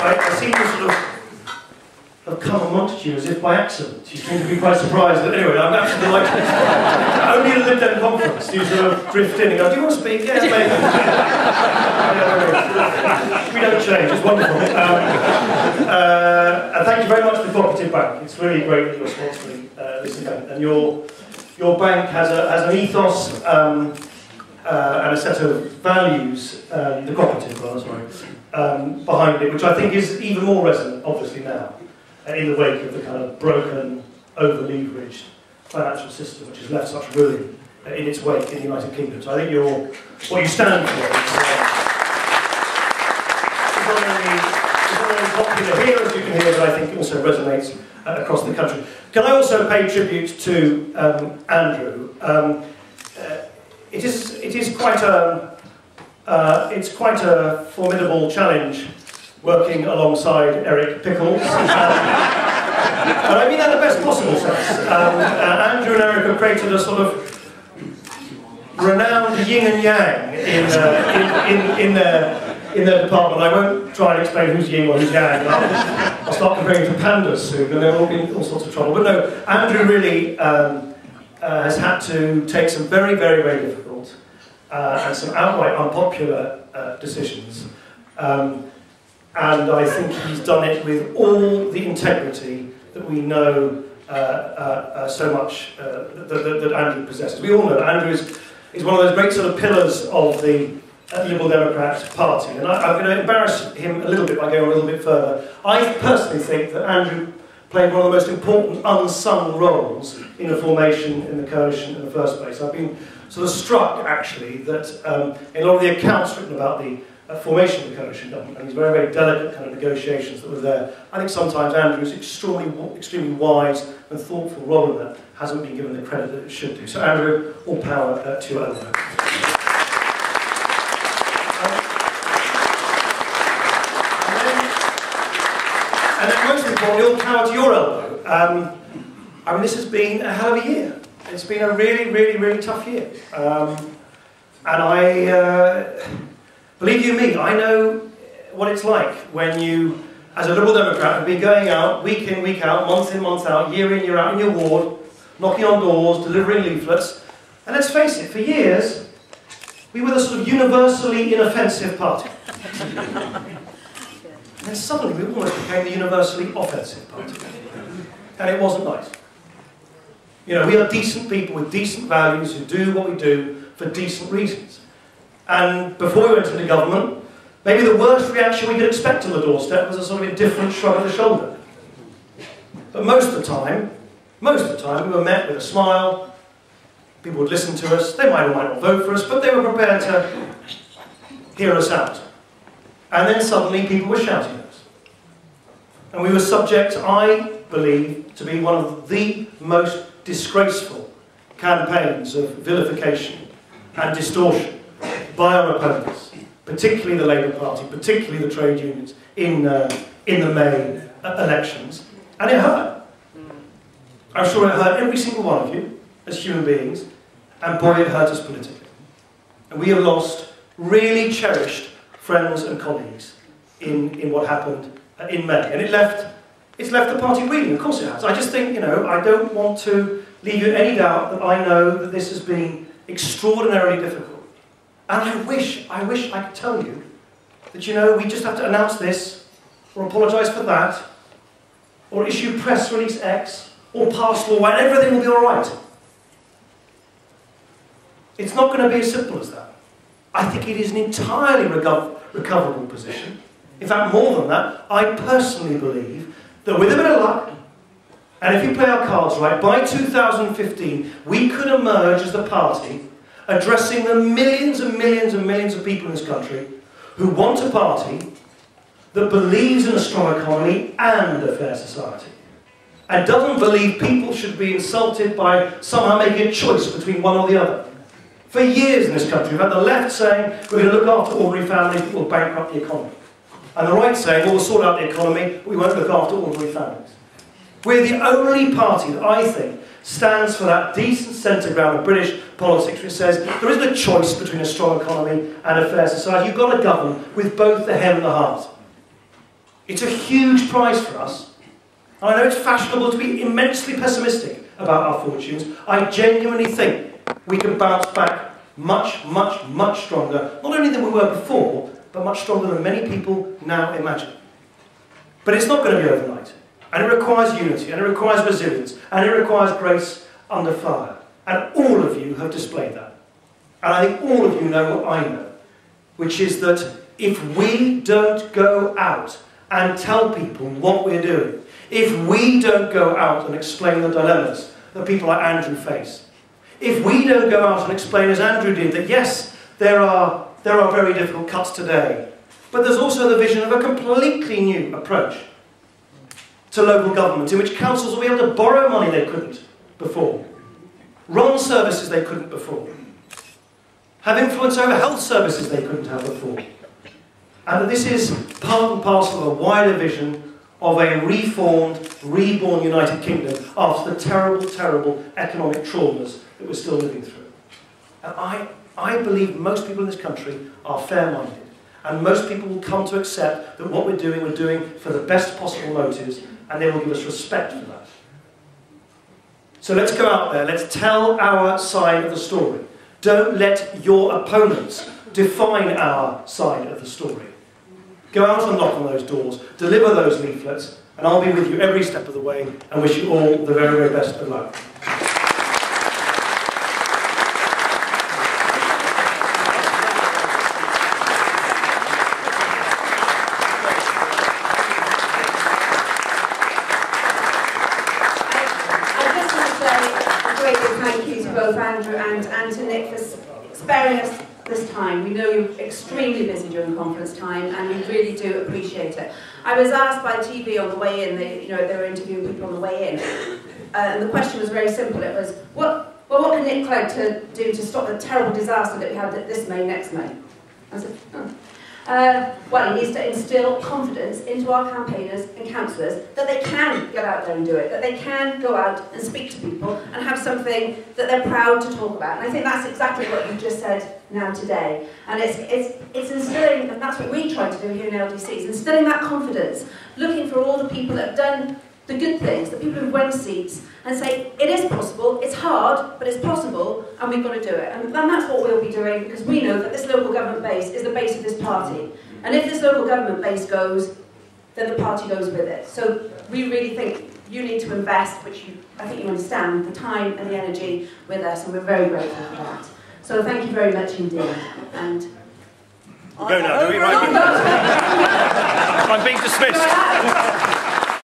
I seem to sort of have come amongst you as if by accident. You seem to be quite surprised that, anyway, I'm absolutely delighted. Only at a Lib conference you sort of drift in and go, do you want to speak? Yes, maybe. We don't change, it's wonderful. And thank you very much to the Cooperative Bank. It's really great that you're sponsoring this event. And your bank has an ethos and a set of values, the cooperative one, sorry, behind it, which I think is even more resonant, obviously, now, in the wake of the kind of broken, over-leveraged financial system, which has left such ruin in its wake in the United Kingdom. So I think what you stand for is not only popular here, as you can hear, but I think also resonates across the country. Can I also pay tribute to Andrew? It is quite a formidable challenge working alongside Eric Pickles. And I mean that in the best possible sense. Andrew and Eric have created a sort of renowned yin and yang in their department. I won't try and explain who's yin or who's yang. I'll start comparing to pandas soon, and they'll all be in all sorts of trouble. But no, Andrew really has had to take some very, very, very difficult and some outright unpopular decisions. And I think he's done it with all the integrity that we know so much that Andrew possesses. We all know that Andrew is one of those great sort of pillars of the Liberal Democrat Party. And I'm going to embarrass him a little bit by going a little bit further. I personally think that Andrew played one of the most important unsung roles in the formation in the coalition in the first place. I've been sort of struck, actually, that in a lot of the accounts written about the formation of the coalition government and these very, very delicate kind of negotiations that were there, I think sometimes Andrew's extremely wise and thoughtful role in that hasn't been given the credit that it should do. So Andrew, all power to your elbow. And then most importantly, all power to your elbow. I mean, this has been a hell of a year. It's been a really, really, really tough year. And believe you me, I know what it's like when you, as a Liberal Democrat, have been going out week in, week out, month in, month out, year in, year out in your ward, knocking on doors, delivering leaflets. And let's face it, for years, we were the sort of universally inoffensive party. And then suddenly we almost became the universally offensive party. And it wasn't nice. You know, we are decent people with decent values who do what we do for decent reasons. And before we went into government, maybe the worst reaction we could expect on the doorstep was a sort of indifferent shrug of the shoulder. But most of the time, we were met with a smile. People would listen to us. They might or might not vote for us, but they were prepared to hear us out. And then suddenly people were shouting at us. And we were subject, I believe, to be one of the most disgraceful campaigns of vilification and distortion by our opponents, particularly the Labour Party, particularly the trade unions, in the May elections. And it hurt. I'm sure it hurt every single one of you as human beings, and boy, it hurt us politically. And we have lost really cherished friends and colleagues in what happened in May. And it's left the party reeling, of course it has. I just think, you know, I don't want to leave you in any doubt that I know that this has been extraordinarily difficult. And I wish I could tell you that, you know, we just have to announce this, or apologise for that, or issue press release X, or pass law, and everything will be all right. It's not going to be as simple as that. I think it is an entirely recoverable position. In fact, more than that, I personally believe that with a bit of luck, and if we play our cards right, by 2015, we could emerge as the party addressing the millions and millions and millions of people in this country who want a party that believes in a strong economy and a fair society, and doesn't believe people should be insulted by somehow making a choice between one or the other. For years in this country, we've had the left saying we're going to look after ordinary families but we'll bankrupt the economy. And the right saying, well, we'll sort out the economy but we won't look after ordinary families. We're the only party that I think stands for that decent centre ground of British politics which says there isn't a choice between a strong economy and a fair society. You've got to govern with both the head and the heart. It's a huge prize for us. And I know it's fashionable to be immensely pessimistic about our fortunes. I genuinely think we can bounce back much, much, much stronger, not only than we were before, but much stronger than many people now imagine. But it's not going to be overnight. And it requires unity, and it requires resilience, and it requires grace under fire. And all of you have displayed that. And I think all of you know what I know, which is that if we don't go out and tell people what we're doing, if we don't go out and explain the dilemmas that people like Andrew face, if we don't go out and explain, as Andrew did, that yes, there are very difficult cuts today, but there's also the vision of a completely new approach to local government, in which councils will be able to borrow money they couldn't before, run services they couldn't before, have influence over health services they couldn't have before. And that this is part and parcel of a wider vision of a reformed, reborn United Kingdom after the terrible, terrible economic traumas that we're still living through. And I believe most people in this country are fair-minded, and most people will come to accept that what we're doing for the best possible motives, and they will give us respect for that. So let's go out there, let's tell our side of the story. Don't let your opponents define our side of the story. Go out and knock on those doors, deliver those leaflets, and I'll be with you every step of the way, and wish you all the very, very best of luck. Both Andrew and to Nick for sparing us this time. We know you're extremely busy during conference time, and we really do appreciate it. I was asked by TV on the way in, they were interviewing people on the way in, and the question was very simple. It was, what can Nick Clegg do to stop the terrible disaster that we had this May, next May? I said, oh. Well, he needs to instill confidence into our campaigners and councillors that they can get out there and do it, that they can go out and speak to people and have something that they're proud to talk about. And I think that's exactly what you just said now today. And it's instilling, and that's what we try to do here in ALDC, is instilling that confidence, looking for all the people that have done the good things, the people who've won seats, and say, it is possible, it's hard, but it's possible, and we've got to do it. And that's what we'll be doing, because we know that this local government base is the base of this party. And if this local government base goes, then the party goes with it. So we really think you need to invest, which I think you understand, the time and the energy with us, and we're very grateful for that. So thank you very much indeed. And we'll go now, do we? Right. I'm being dismissed.